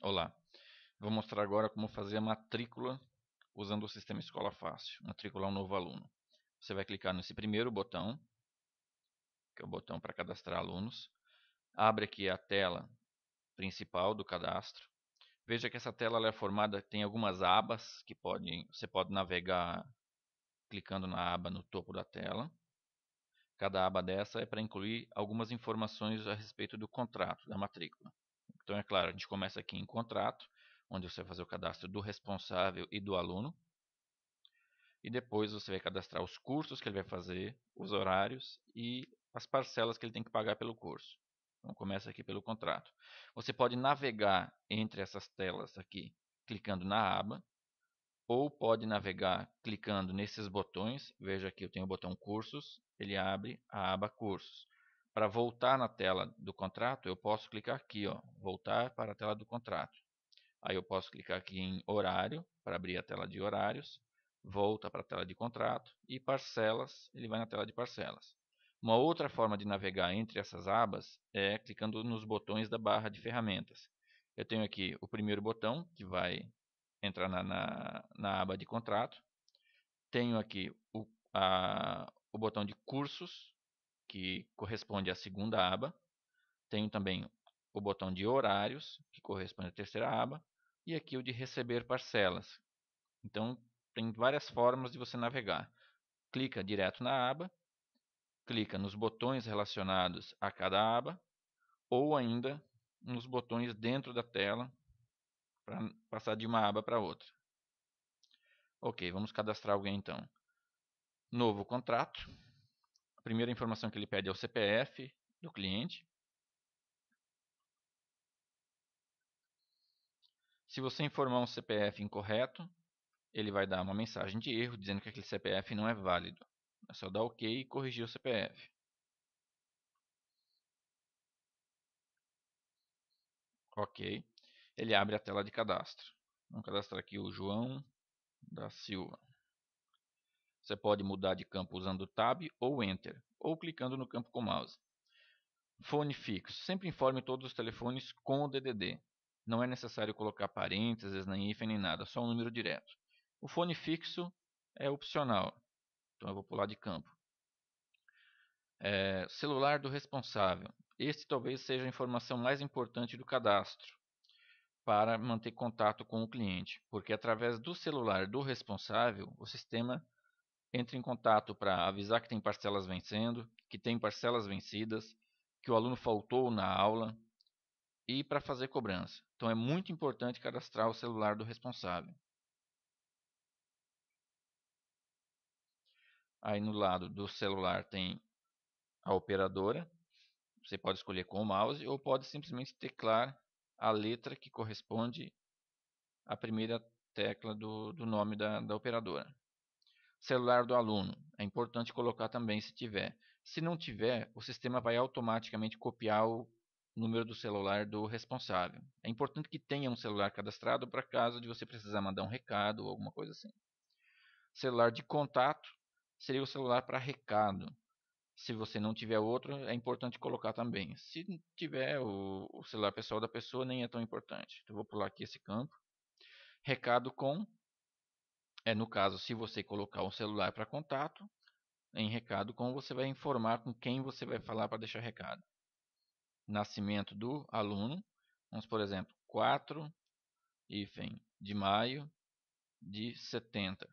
Olá, vou mostrar agora como fazer a matrícula usando o sistema Escola Fácil, matricular um novo aluno. Você vai clicar nesse primeiro botão, que é o botão para cadastrar alunos. Abre aqui a tela principal do cadastro. Veja que essa tela ela é formada, tem algumas abas que você pode navegar clicando na aba no topo da tela. Cada aba dessa é para incluir algumas informações a respeito do contrato, da matrícula. Então, é claro, a gente começa aqui em contrato, onde você vai fazer o cadastro do responsável e do aluno. E depois você vai cadastrar os cursos que ele vai fazer, os horários e as parcelas que ele tem que pagar pelo curso. Então, começa aqui pelo contrato. Você pode navegar entre essas telas aqui, clicando na aba, ou pode navegar clicando nesses botões. Veja aqui, eu tenho o botão cursos, ele abre a aba cursos. Para voltar na tela do contrato, eu posso clicar aqui, ó, voltar para a tela do contrato. Aí eu posso clicar aqui em horário, para abrir a tela de horários, volta para a tela de contrato e parcelas, ele vai na tela de parcelas. Uma outra forma de navegar entre essas abas é clicando nos botões da barra de ferramentas. Eu tenho aqui o primeiro botão, que vai entrar na aba de contrato. Tenho aqui o botão de cursos, que corresponde à segunda aba. Tenho também o botão de horários, que corresponde à terceira aba. E aqui o de receber parcelas. Então, tem várias formas de você navegar. Clica direto na aba, clica nos botões relacionados a cada aba, ou ainda nos botões dentro da tela para passar de uma aba para outra. Ok, vamos cadastrar alguém então. Novo contrato. A primeira informação que ele pede é o CPF do cliente. Se você informar um CPF incorreto, ele vai dar uma mensagem de erro dizendo que aquele CPF não é válido. É só dar OK e corrigir o CPF. OK. Ele abre a tela de cadastro. Vamos cadastrar aqui o João da Silva. Você pode mudar de campo usando Tab ou Enter, ou clicando no campo com o mouse. Fone fixo. Sempre informe todos os telefones com o DDD. Não é necessário colocar parênteses, nem hífen, nem nada, só um número direto. O fone fixo é opcional, então eu vou pular de campo. Celular do responsável. Este talvez seja a informação mais importante do cadastro para manter contato com o cliente, porque através do celular do responsável, o sistema entra em contato para avisar que tem parcelas vencendo, que tem parcelas vencidas, que o aluno faltou na aula e para fazer cobrança. Então é muito importante cadastrar o celular do responsável. Aí no lado do celular tem a operadora. Você pode escolher com o mouse ou pode simplesmente teclar a letra que corresponde à primeira tecla do nome da operadora. Celular do aluno. É importante colocar também se tiver. Se não tiver, o sistema vai automaticamente copiar o número do celular do responsável. É importante que tenha um celular cadastrado para caso de você precisar mandar um recado ou alguma coisa assim. Celular de contato seria o celular para recado. Se você não tiver outro, é importante colocar também. Se tiver o celular pessoal da pessoa, nem é tão importante. Então, vou pular aqui esse campo. Recado com, no caso, se você colocar um celular para contato, em recado com, você vai informar com quem você vai falar para deixar recado. Nascimento do aluno, vamos por exemplo, 4 de maio de 70.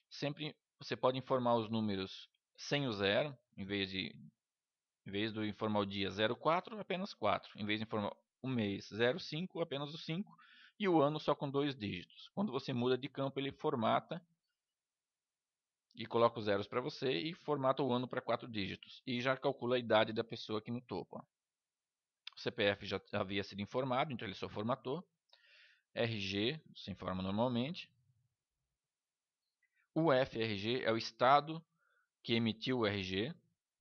Sempre você pode informar os números sem o zero, em vez de informar o dia 04, apenas 4. Em vez de informar o mês 05, apenas o 5. E o ano só com 2 dígitos. Quando você muda de campo, ele formata e coloca os zeros para você e formata o ano para 4 dígitos. E já calcula a idade da pessoa aqui no topo. Ó. O CPF já havia sido informado, então ele só formatou. RG, se informa normalmente. O FRG é o estado que emitiu o RG,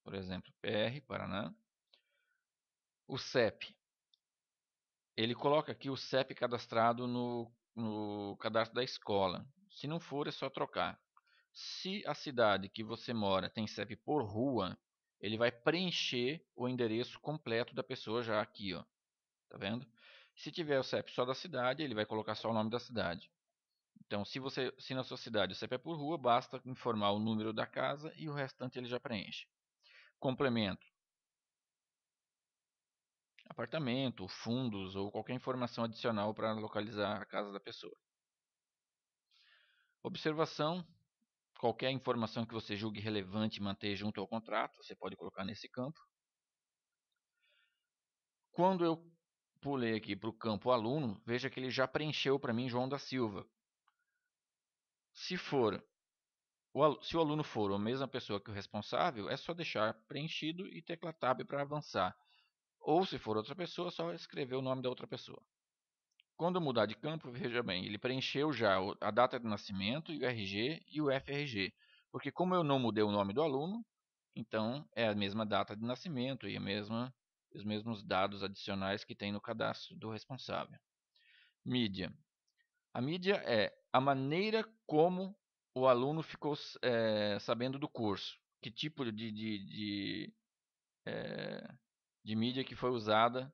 por exemplo, PR, Paraná. O CEP, ele coloca aqui o CEP cadastrado no cadastro da escola. Se não for, é só trocar. Se a cidade que você mora tem CEP por rua, ele vai preencher o endereço completo da pessoa já aqui, ó. Tá vendo? Se tiver o CEP só da cidade, ele vai colocar só o nome da cidade. Então, se na sua cidade o CEP é por rua, basta informar o número da casa e o restante ele já preenche. Complemento: apartamento, fundos ou qualquer informação adicional para localizar a casa da pessoa. Observação: qualquer informação que você julgue relevante manter junto ao contrato, você pode colocar nesse campo. Quando eu pulei aqui para o campo aluno, veja que ele já preencheu para mim João da Silva. Se o aluno for a mesma pessoa que o responsável, é só deixar preenchido e tecla Tab para avançar. Ou se for outra pessoa, é só escrever o nome da outra pessoa. Quando eu mudar de campo, veja bem, ele preencheu já a data de nascimento, o RG e o FRG. Porque como eu não mudei o nome do aluno, então é a mesma data de nascimento e os mesmos dados adicionais que tem no cadastro do responsável. Mídia. A mídia é a maneira como o aluno ficou sabendo do curso. Que tipo de mídia que foi usada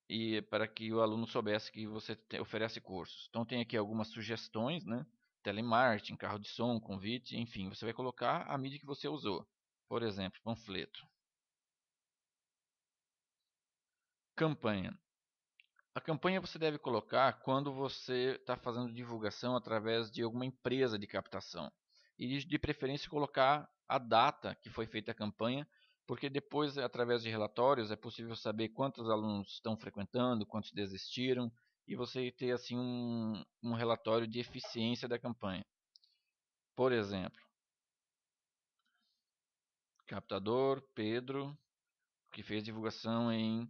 e para que o aluno soubesse que você oferece cursos. Então tem aqui algumas sugestões, né? Telemarketing, carro de som, convite, enfim, você vai colocar a mídia que você usou. Por exemplo, panfleto. Campanha. A campanha você deve colocar quando você está fazendo divulgação através de alguma empresa de captação. E de preferência colocar a data que foi feita a campanha, porque depois, através de relatórios, é possível saber quantos alunos estão frequentando, quantos desistiram, e você ter assim um relatório de eficiência da campanha. Por exemplo, captador Pedro, que fez divulgação em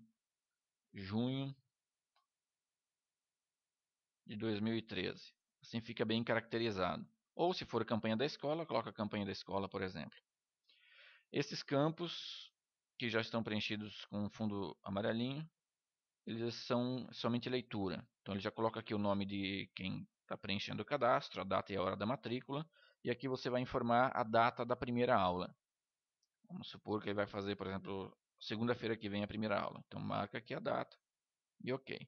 junho de 2013. Assim fica bem caracterizado. Ou se for a campanha da escola, coloca a campanha da escola, por exemplo. Esses campos que já estão preenchidos com fundo amarelinho, eles são somente leitura. Então ele já coloca aqui o nome de quem está preenchendo o cadastro, a data e a hora da matrícula, e aqui você vai informar a data da primeira aula. Vamos supor que ele vai fazer, por exemplo, segunda-feira que vem a primeira aula. Então marca aqui a data e ok.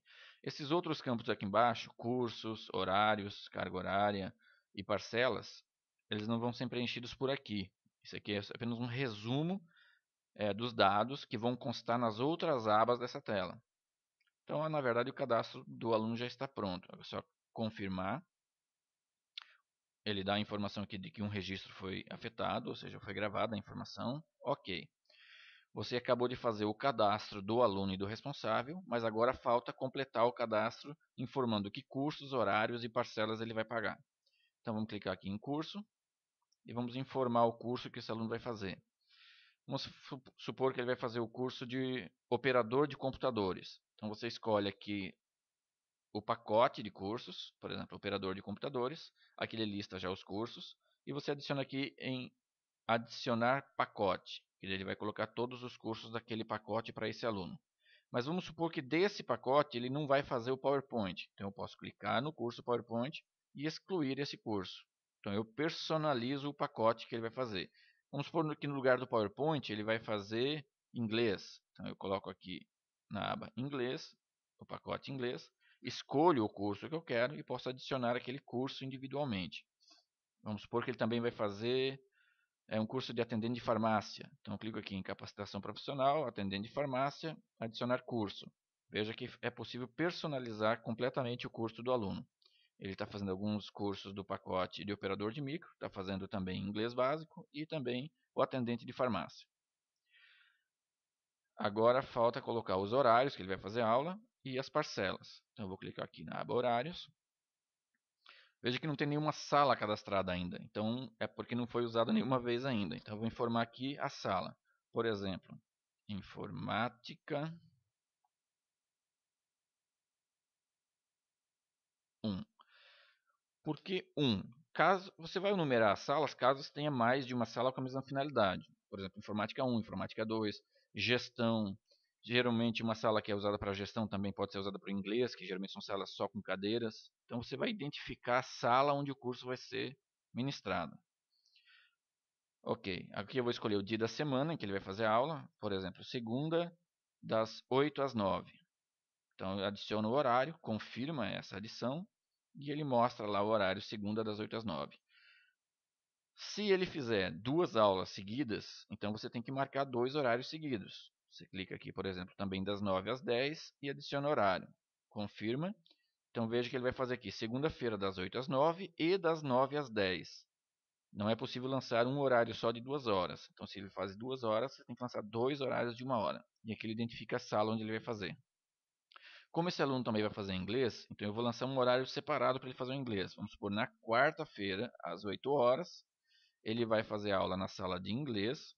Esses outros campos aqui embaixo, cursos, horários, carga horária e parcelas, eles não vão ser preenchidos por aqui. Isso aqui é apenas um resumo dos dados que vão constar nas outras abas dessa tela. Então, na verdade, o cadastro do aluno já está pronto. É só confirmar. Ele dá a informação aqui de que um registro foi afetado, ou seja, foi gravada a informação. Ok. Você acabou de fazer o cadastro do aluno e do responsável, mas agora falta completar o cadastro informando que cursos, horários e parcelas ele vai pagar. Então vamos clicar aqui em curso e vamos informar o curso que esse aluno vai fazer. Vamos supor que ele vai fazer o curso de operador de computadores. Então você escolhe aqui o pacote de cursos, por exemplo, operador de computadores. Aqui ele lista já os cursos e você adiciona aqui em adicionar pacote, que ele vai colocar todos os cursos daquele pacote para esse aluno. Mas vamos supor que desse pacote ele não vai fazer o PowerPoint. Então eu posso clicar no curso PowerPoint e excluir esse curso. Então eu personalizo o pacote que ele vai fazer. Vamos supor que no lugar do PowerPoint ele vai fazer inglês. Então eu coloco aqui na aba inglês, o pacote inglês, escolho o curso que eu quero e posso adicionar aquele curso individualmente. Vamos supor que ele também vai fazer um curso de atendente de farmácia. Então eu clico aqui em capacitação profissional, atendente de farmácia, adicionar curso. Veja que é possível personalizar completamente o curso do aluno. Ele está fazendo alguns cursos do pacote de operador de micro, está fazendo também inglês básico e também o atendente de farmácia. Agora falta colocar os horários que ele vai fazer aula e as parcelas. Então eu vou clicar aqui na aba horários. Veja que não tem nenhuma sala cadastrada ainda, então é porque não foi usada nenhuma vez ainda. Então eu vou informar aqui a sala. Por exemplo, informática 1. Por que 1? Caso você vai numerar as salas caso você tenha mais de uma sala com a mesma finalidade. Por exemplo, informática 1, informática 2, gestão. Geralmente uma sala que é usada para gestão também pode ser usada para o inglês, que geralmente são salas só com cadeiras. Então você vai identificar a sala onde o curso vai ser ministrado. Ok, aqui eu vou escolher o dia da semana em que ele vai fazer a aula, por exemplo, segunda, das 8 às 9. Então eu adiciono o horário, confirma essa adição e ele mostra lá o horário segunda das 8 às 9. Se ele fizer 2 aulas seguidas, então você tem que marcar 2 horários seguidos. Você clica aqui, por exemplo, também das 9 às 10 e adiciona horário. Confirma. Então veja que ele vai fazer aqui segunda-feira das 8 às 9 e das 9 às 10. Não é possível lançar um horário só de 2 horas. Então se ele faz 2 horas, você tem que lançar 2 horários de 1 hora. E aqui ele identifica a sala onde ele vai fazer. Como esse aluno também vai fazer inglês, então eu vou lançar um horário separado para ele fazer o inglês. Vamos supor, na quarta-feira, às 8 horas, ele vai fazer aula na sala de inglês,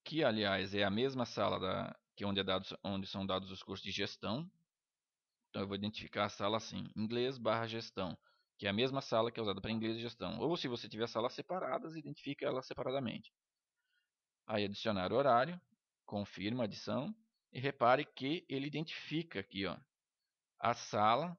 que aliás é a mesma sala que onde são dados os cursos de gestão. Então eu vou identificar a sala assim, inglês/gestão, que é a mesma sala que é usada para inglês e gestão. Ou se você tiver salas separadas, identifica elas separadamente. Aí adicionar horário, confirma a adição e repare que ele identifica aqui, ó, a sala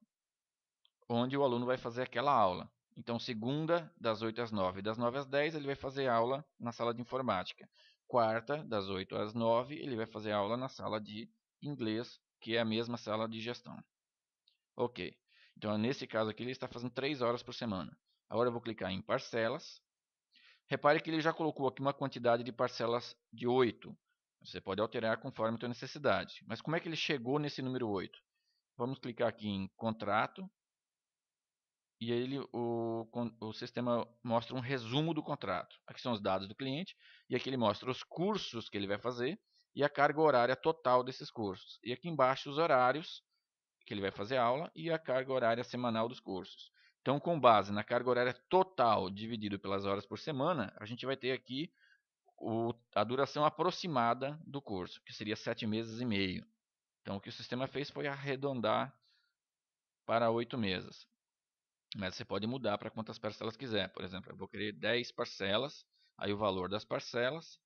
onde o aluno vai fazer aquela aula. Então, segunda, das 8 às 9, das 9 às 10, ele vai fazer aula na sala de informática. Quarta, das 8 às 9, ele vai fazer aula na sala de inglês, que é a mesma sala de gestão. Ok. Então, nesse caso aqui, ele está fazendo 3 horas por semana. Agora eu vou clicar em parcelas. Repare que ele já colocou aqui uma quantidade de parcelas de 8. Você pode alterar conforme a sua necessidade. Mas como é que ele chegou nesse número 8? Vamos clicar aqui em contrato. E ele, o sistema mostra um resumo do contrato. Aqui são os dados do cliente. E aqui ele mostra os cursos que ele vai fazer e a carga horária total desses cursos. E aqui embaixo os horários que ele vai fazer aula e a carga horária semanal dos cursos. Então, com base na carga horária total dividido pelas horas por semana, a gente vai ter aqui a duração aproximada do curso, que seria 7 meses e meio. Então, o que o sistema fez foi arredondar para 8 meses. Mas você pode mudar para quantas parcelas quiser. Por exemplo, eu vou querer 10 parcelas, aí o valor das parcelas,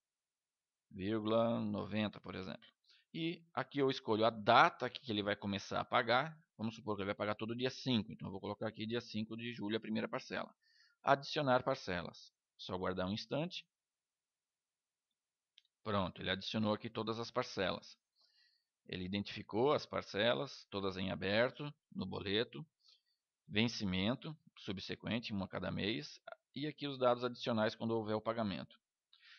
0,90, por exemplo. E aqui eu escolho a data que ele vai começar a pagar. Vamos supor que ele vai pagar todo dia 5. Então eu vou colocar aqui dia 5 de julho a primeira parcela. Adicionar parcelas. Só aguardar um instante. Pronto, ele adicionou aqui todas as parcelas. Ele identificou as parcelas, todas em aberto, no boleto. Vencimento subsequente, uma a cada mês. E aqui os dados adicionais quando houver o pagamento.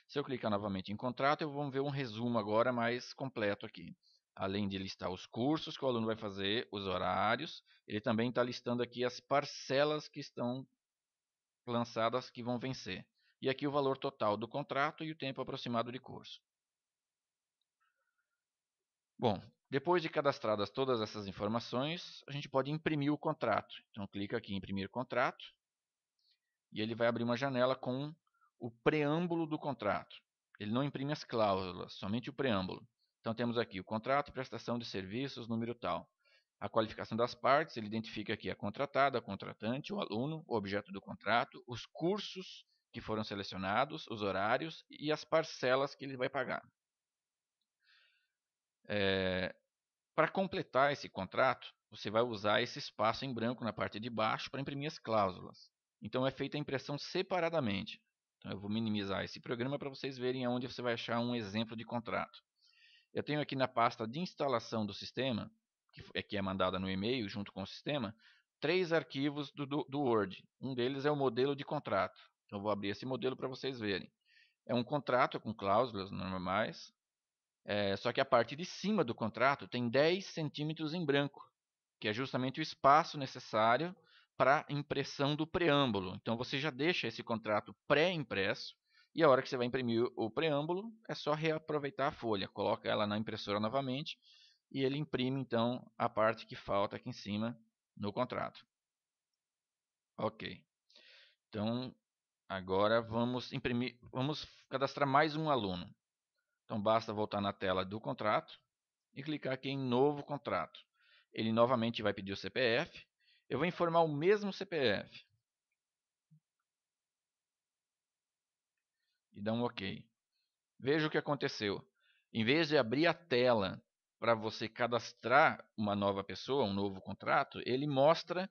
Se eu clicar novamente em contrato, eu vou ver um resumo agora mais completo aqui. Além de listar os cursos que o aluno vai fazer, os horários, ele também está listando aqui as parcelas que estão lançadas que vão vencer. E aqui o valor total do contrato e o tempo aproximado de curso. Bom, depois de cadastradas todas essas informações, a gente pode imprimir o contrato. Então clica aqui em imprimir contrato e ele vai abrir uma janela com o preâmbulo do contrato. Ele não imprime as cláusulas, somente o preâmbulo. Então temos aqui o contrato, prestação de serviços, número tal. A qualificação das partes, ele identifica aqui a contratada, a contratante, o aluno, o objeto do contrato, os cursos que foram selecionados, os horários e as parcelas que ele vai pagar. Para completar esse contrato, você vai usar esse espaço em branco na parte de baixo para imprimir as cláusulas. Então é feita a impressão separadamente. Então eu vou minimizar esse programa para vocês verem onde você vai achar um exemplo de contrato. Eu tenho aqui na pasta de instalação do sistema, que é mandada no e-mail junto com o sistema, 3 arquivos do Word. Um deles é o modelo de contrato. Então eu vou abrir esse modelo para vocês verem. É um contrato com cláusulas normais, só que a parte de cima do contrato tem 10 centímetros em branco, que é justamente o espaço necessário para impressão do preâmbulo. Então você já deixa esse contrato pré-impresso e a hora que você vai imprimir o preâmbulo é só reaproveitar a folha, coloca ela na impressora novamente e ele imprime então a parte que falta aqui em cima no contrato. Ok. Então agora vamos cadastrar mais um aluno. Então basta voltar na tela do contrato e clicar aqui em novo contrato. Ele novamente vai pedir o CPF. Eu vou informar o mesmo CPF. E dar um OK. Veja o que aconteceu. Em vez de abrir a tela para você cadastrar uma nova pessoa, um novo contrato, ele mostra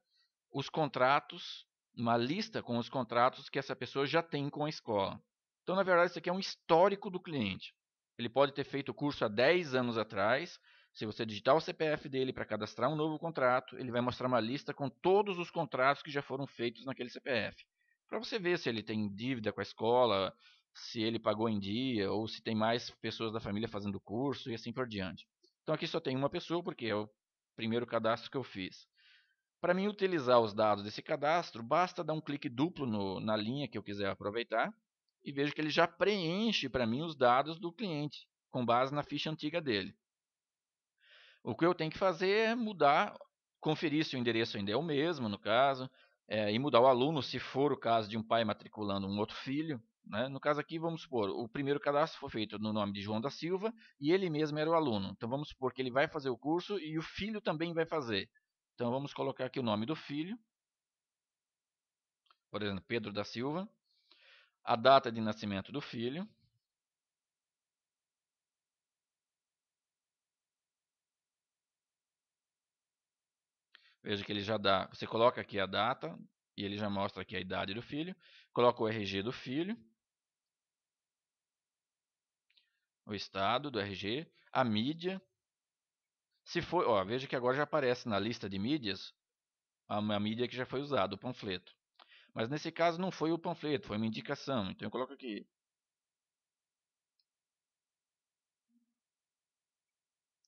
os contratos, uma lista com os contratos que essa pessoa já tem com a escola. Então, na verdade, isso aqui é um histórico do cliente. Ele pode ter feito o curso há 10 anos atrás. Se você digitar o CPF dele para cadastrar um novo contrato, ele vai mostrar uma lista com todos os contratos que já foram feitos naquele CPF. Para você ver se ele tem dívida com a escola, se ele pagou em dia, ou se tem mais pessoas da família fazendo o curso e assim por diante. Então aqui só tem uma pessoa, porque é o primeiro cadastro que eu fiz. Para mim utilizar os dados desse cadastro, basta dar um clique duplo na linha que eu quiser aproveitar e vejo que ele já preenche para mim os dados do cliente, com base na ficha antiga dele. O que eu tenho que fazer é mudar, conferir se o endereço ainda é o mesmo, no caso, e mudar o aluno, se for o caso de um pai matriculando um outro filho. Né? No caso aqui, vamos supor, o primeiro cadastro foi feito no nome de João da Silva e ele mesmo era o aluno. Então vamos supor que ele vai fazer o curso e o filho também vai fazer. Então vamos colocar aqui o nome do filho, por exemplo, Pedro da Silva, a data de nascimento do filho. Veja que ele já dá, você coloca aqui a data e ele já mostra aqui a idade do filho. Coloca o RG do filho, o estado do RG, a mídia. Se for, ó, veja que agora já aparece na lista de mídias a mídia que já foi usada, o panfleto. Mas nesse caso não foi o panfleto, foi uma indicação. Então eu coloco aqui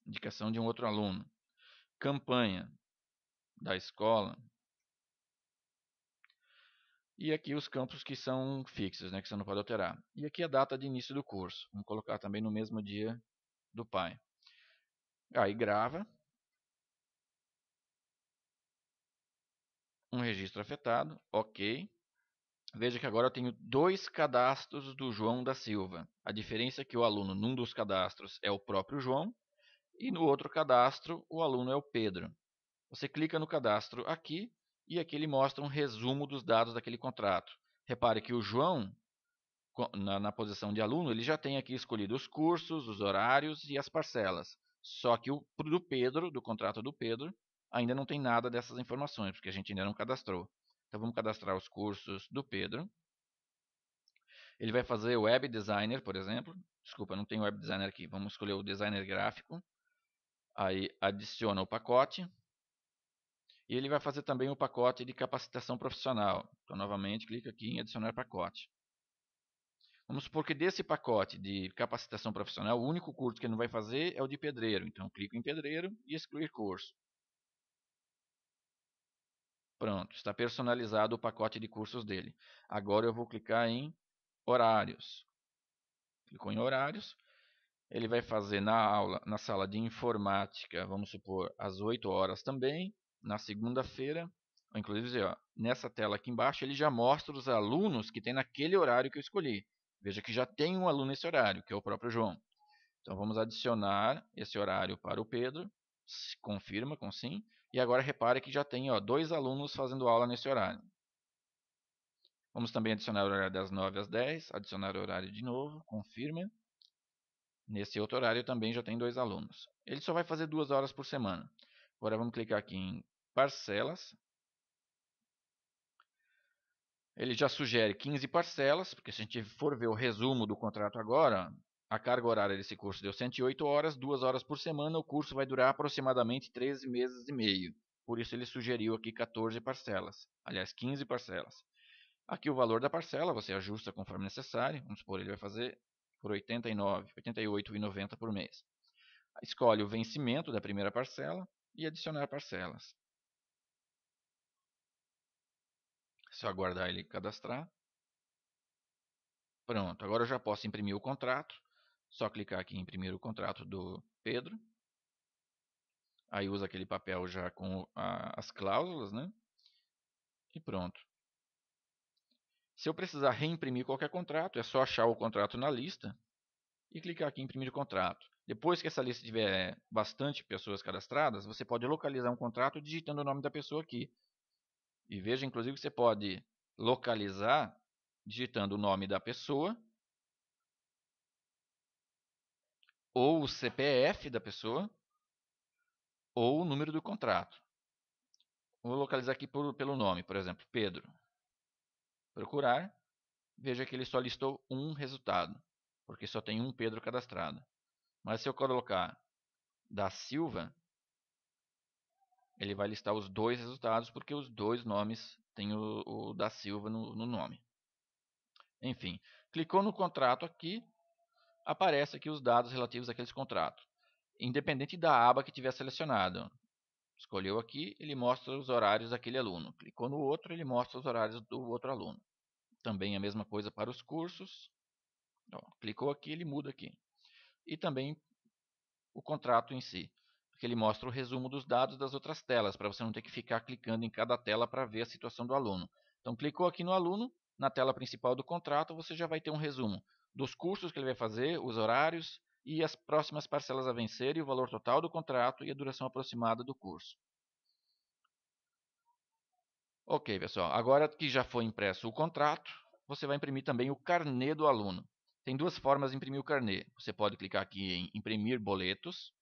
indicação de um outro aluno. Campanha da escola. E aqui os campos que são fixos, né, que você não pode alterar. E aqui a data de início do curso. Vamos colocar também no mesmo dia do pai. Aí grava. Um registro afetado. Ok. Veja que agora eu tenho dois cadastros do João da Silva. A diferença é que o aluno num dos cadastros é o próprio João e no outro cadastro o aluno é o Pedro. Você clica no cadastro aqui e aqui ele mostra um resumo dos dados daquele contrato. Repare que o João, na posição de aluno, ele já tem aqui escolhido os cursos, os horários e as parcelas. Só que o do Pedro, do contrato do Pedro, ainda não tem nada dessas informações, porque a gente ainda não cadastrou. Então vamos cadastrar os cursos do Pedro. Ele vai fazer web designer, por exemplo. Desculpa, não tem web designer aqui. Vamos escolher o designer gráfico. Aí adiciona o pacote. E ele vai fazer também o pacote de capacitação profissional. Então, novamente, clica aqui em adicionar pacote. Vamos supor que desse pacote de capacitação profissional, o único curso que ele não vai fazer é o de pedreiro. Então, clico em pedreiro e excluir curso. Pronto, está personalizado o pacote de cursos dele. Agora eu vou clicar em horários. Clicou em horários. Ele vai fazer na aula, na sala de informática, vamos supor, às 8 horas também, na segunda-feira. Inclusive, ó, nessa tela aqui embaixo, ele já mostra os alunos que tem naquele horário que eu escolhi. Veja que já tem um aluno nesse horário, que é o próprio João. Então, vamos adicionar esse horário para o Pedro. Confirma com sim. E agora repare que já tem dois alunos fazendo aula nesse horário. Vamos também adicionar o horário das 9 às 10. Adicionar o horário de novo. Confirma. Nesse outro horário também já tem dois alunos. Ele só vai fazer 2 horas por semana. Agora vamos clicar aqui em parcelas. Ele já sugere 15 parcelas, porque se a gente for ver o resumo do contrato agora, a carga horária desse curso deu 108 horas, 2 horas por semana, o curso vai durar aproximadamente 13 meses e meio. Por isso ele sugeriu aqui 14 parcelas, aliás 15 parcelas. Aqui o valor da parcela, você ajusta conforme necessário. Vamos supor, ele vai fazer por R$ 88,90 por mês. Escolhe o vencimento da primeira parcela e adicionar parcelas. É só aguardar ele cadastrar. Pronto, agora eu já posso imprimir o contrato. Só clicar aqui em imprimir o contrato do Pedro. Aí usa aquele papel já com as cláusulas, né? E pronto. Se eu precisar reimprimir qualquer contrato, é só achar o contrato na lista e clicar aqui em imprimir o contrato. Depois que essa lista tiver bastante pessoas cadastradas, você pode localizar um contrato digitando o nome da pessoa aqui. E veja, inclusive, que você pode localizar digitando o nome da pessoa ou o CPF da pessoa ou o número do contrato. Vou localizar aqui pelo nome, por exemplo, Pedro. Procurar, veja que ele só listou um resultado, porque só tem um Pedro cadastrado. Mas se eu colocar da Silva, ele vai listar os dois resultados, porque os dois nomes têm o da Silva no nome. Enfim, clicou no contrato aqui, aparece aqui os dados relativos àqueles contratos, independente da aba que tiver selecionado. Escolheu aqui, ele mostra os horários daquele aluno. Clicou no outro, ele mostra os horários do outro aluno. Também a mesma coisa para os cursos. Ó, clicou aqui, ele muda aqui. E também o contrato em si, porque ele mostra o resumo dos dados das outras telas, para você não ter que ficar clicando em cada tela para ver a situação do aluno. Então, clicou aqui no aluno, na tela principal do contrato, você já vai ter um resumo dos cursos que ele vai fazer, os horários e as próximas parcelas a vencer e o valor total do contrato e a duração aproximada do curso. Ok, pessoal. Agora que já foi impresso o contrato, você vai imprimir também o carnê do aluno. Tem duas formas de imprimir o carnê. Você pode clicar aqui em imprimir boletos.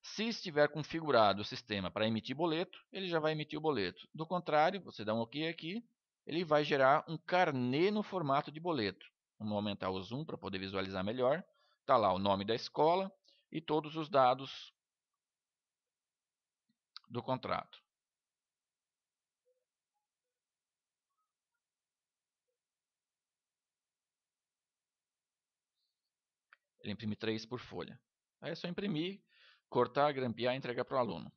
Se estiver configurado o sistema para emitir boleto, ele já vai emitir o boleto. Do contrário, você dá um OK aqui, ele vai gerar um carnê no formato de boleto. Vamos aumentar o zoom para poder visualizar melhor. Está lá o nome da escola e todos os dados do contrato. Ele imprime 3 por folha. Aí é só imprimir, cortar, grampear e entregar para o aluno.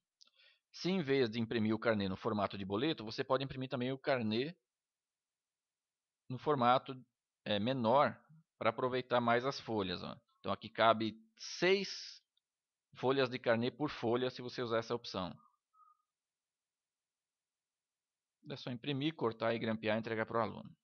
Se em vez de imprimir o carnê no formato de boleto, você pode imprimir também o carnê no formato menor para aproveitar mais as folhas. Ó. Então aqui cabe 6 folhas de carnê por folha se você usar essa opção. É só imprimir, cortar e grampear e entregar para o aluno.